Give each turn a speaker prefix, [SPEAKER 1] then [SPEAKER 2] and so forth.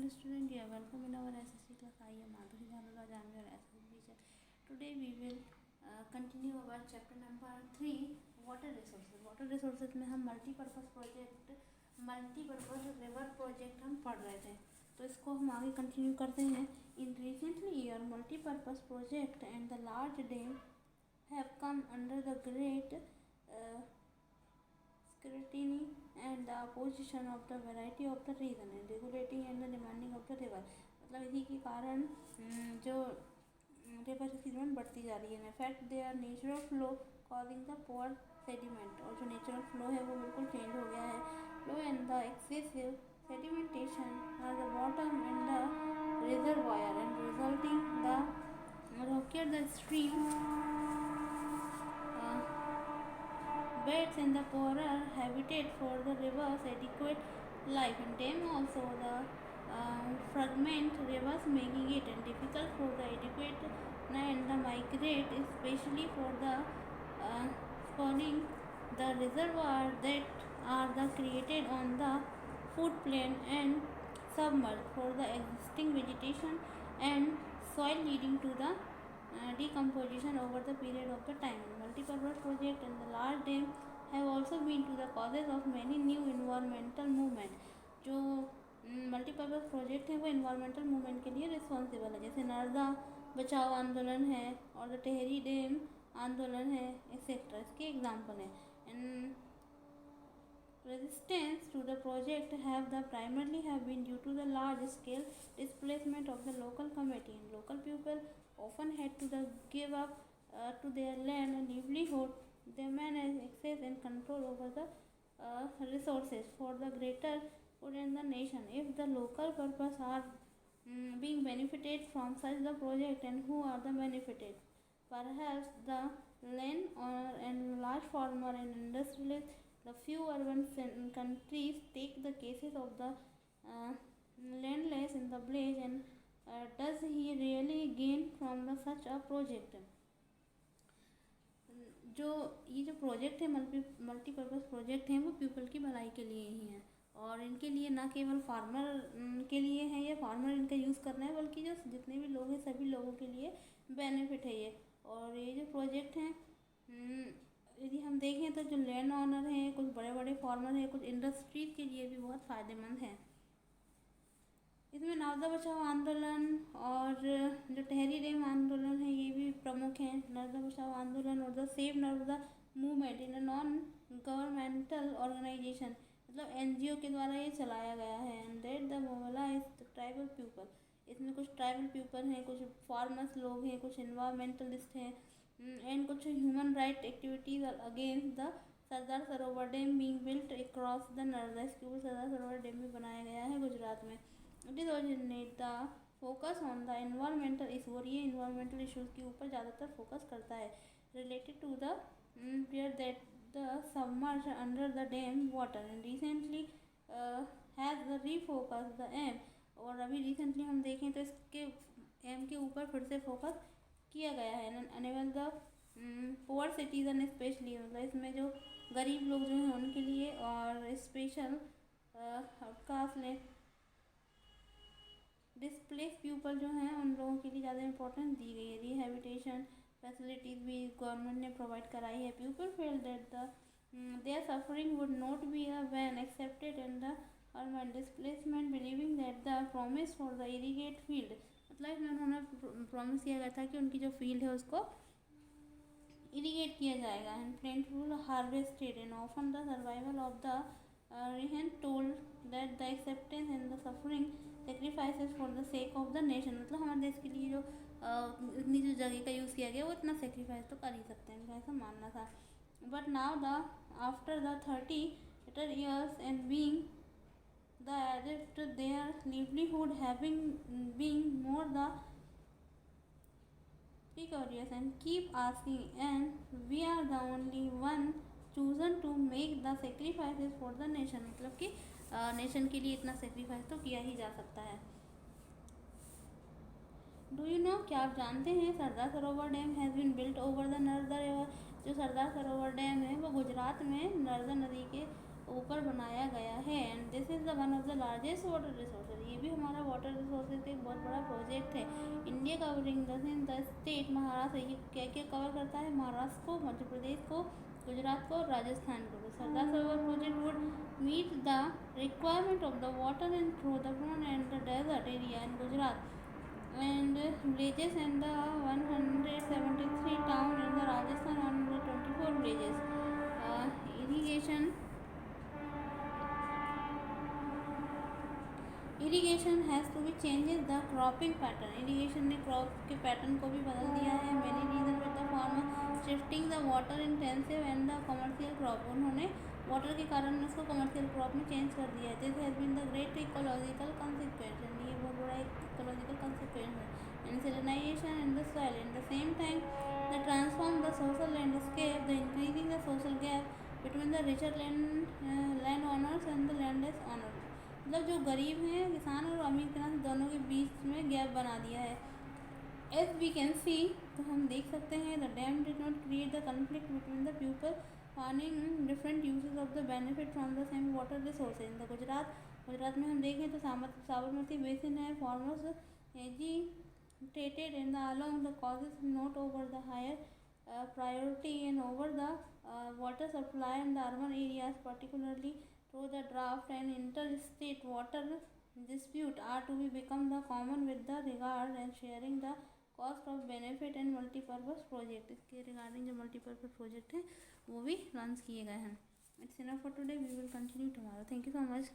[SPEAKER 1] dear student, you are welcome in our SSC class. I am Madhuri Dhanuraj, I am your SSC teacher. Today we will continue our chapter number 3, water resources. Water resources में हम multipurpose river project हम पढ़ रहे थे, तो इसको हम आगे कंटिन्यू करते हैं. In recently year multipurpose project and the large dam have come under the great scrutiny and the opposition of the variety of the reason and regulating and the demanding of the river. मतलब इसी के कारण जो river की demand बढ़ती जा रही है. In fact they are natural flow causing the poor sediment, और जो नेचुरल फ्लो है वो बिल्कुल चेंज हो गया है. Flow and the excessive sedimentation are the bottom end the reservoir and resulting the rocket the stream beds and the poorer habitat for the rivers adequate life and dam also the fragment rivers making it and difficult for the adequate and the migrate, especially for the spawning the reservoir that are the created on the food plain and submerged for the existing vegetation and soil, leading to the decomposition over the period of the time. Multipurpose project and the large dam have also been to the causes of many new environmental movement. जो multipurpose project है वो environmental movement के लिए responsible है, जैसे नर्मदा बचाओ आंदोलन है और द टेहरी डैम आंदोलन है, एक्सेट्रा इसके एग्जाम्पल हैं. And resistance to the project have been due to the large scale displacement of the local community, and local people often had to give up to their land and livelihood. They manage access and control over the resources for the greater good in the nation. If the local purpose are being benefited from such the project, and who are the benefited? Perhaps the landowner and large farmer and industrialists. The few urban countries take the cases of the landless in the village, and does he really gain from the such a project? जो ये जो project है multipurpose project हैं वो people की भलाई के लिए ही हैं, और इनके लिए ना केवल फार्मर के लिए है या फार्मर इनका यूज़ करना है, बल्कि जो जितने भी लोग हैं सभी लोगों के लिए बेनिफिट है ये. और ये जो प्रोजेक्ट हैं यदि हम देखें तो जो लैंड ऑनर हैं, कुछ बड़े बड़े फार्मर हैं, कुछ इंडस्ट्रीज के लिए भी बहुत फ़ायदेमंद हैं. इसमें नर्मदा बचाओ आंदोलन और जो टेहरी डैम आंदोलन है ये भी प्रमुख हैं. नर्मदा बचाओ आंदोलन और the save Narmada movement in a non governmental organization, मतलब NGO के द्वारा ये चलाया गया है. And that the mobilize the tribal people, इसमें कुछ ट्राइबल पीपल हैं, कुछ फार्मर्स लोग हैं, कुछ इन्वायरमेंटलिस्ट हैं, एंड कुछ human right activities against the Sardar Sarovar dam being built across the Narmada. इसके ऊपर सरदार सरोवर डैम भी बनाया गया है गुजरात में. It is originate the focus on the environmental issue, और ये इन्वायरमेंटल इशूज़ के ऊपर ज़्यादातर फोकस करता है. Related to the period that the submerge under the dam water and recently has the refocus the aim, और अभी रिसेंटली हम देखें तो इसके एम के ऊपर फिर से फोकस किया गया है. Enable the poor citizen specially, मतलब इसमें जो गरीब लोग जो हैं उनके लिए, और स्पेशल कास्ट डिस्प्लेस पीपल जो हैं उन लोगों के लिए ज़्यादा इंपॉर्टेंस दी गई है. रिहेबिटेशन फैसिलिटीज़ भी गवर्नमेंट ने प्रोवाइड कराई है. People feel that the their suffering would not be a van accepted in the urban displacement, believing that the promise for the irrigate field, मतलब इसमें उन्होंने प्रॉमिस किया गया था कि उनकी जो फील्ड है उसको इरीगेट किया जाएगा. And plentiful harvested and often the survival of the रिहेंट told that the acceptance and the suffering sacrifices for the sake of the nation, मतलब हमारे देश के लिए जो इतनी जो जगह का यूज़ किया गया वो इतना सेक्रीफाइस तो कर ही सकते हैं, उनका ऐसा मानना था. But now the after the 30 years and being the added their livelihood having been more the precarious and keep asking, and we are the only one chosen to make the sacrifices for the nation, मतलब कि nation के लिए इतना sacrifice तो किया ही जा सकता है. डू यू नो, क्या आप जानते हैं Sardar Sarovar dam has been built over the Narmada river. जो सरदार सरोवर डैम है वो गुजरात में नर्मदा नदी के ऊपर बनाया गया है। And this is the one of the largest water resources, ये भी हमारा वाटर रिसोर्सेज का एक बहुत बड़ा प्रोजेक्ट है। India covering the state Maharashtra, ये क्या क्या कवर करता है, महाराष्ट्र को, मध्य प्रदेश को, गुजरात को और राजस्थान को। तो Sardar Sarovar project would meet the requirement of the water in through the front and the desert area in Gujarat and villages and the 173 town in the Rajasthan, 124 villages. Irrigation has to be changes the cropping pattern. Irrigation ने crop के pattern को भी बदल दिया है। Many reason with the farmer shifting the water intensive and the commercial crop, उन्होंने water के कारण उसको कमर्शियल क्रॉप में चेंज कर दिया है। This has been the great ecological consequence, ये बहुत बड़ा एक इकोलॉजिकल कॉन्सिक्वेंस है। And salinisation in the soil in the same time the transform the social landscape, the increasing the social gap between the richer land owners and the landless owners, मतलब जो गरीब हैं किसान और अमीर किसान दोनों के बीच में गैप बना दिया है। एज वी कैन सी, तो हम देख सकते हैं, the dam did not create the conflict between the people earning different uses of the benefit from the same water resources. In the Gujarat में हम देखें तो साबरमती बेसिन है, farmers agitated in the along the causes not over the higher priority and over the water supply in the urban areas, particularly through the draft and interstate water dispute are to be become the common with the regard and sharing the cost of benefit and multipurpose project। इसके regarding जो multipurpose project है वो भी launch किए गए हैं। It's enough for today, we will continue tomorrow. Thank you so much.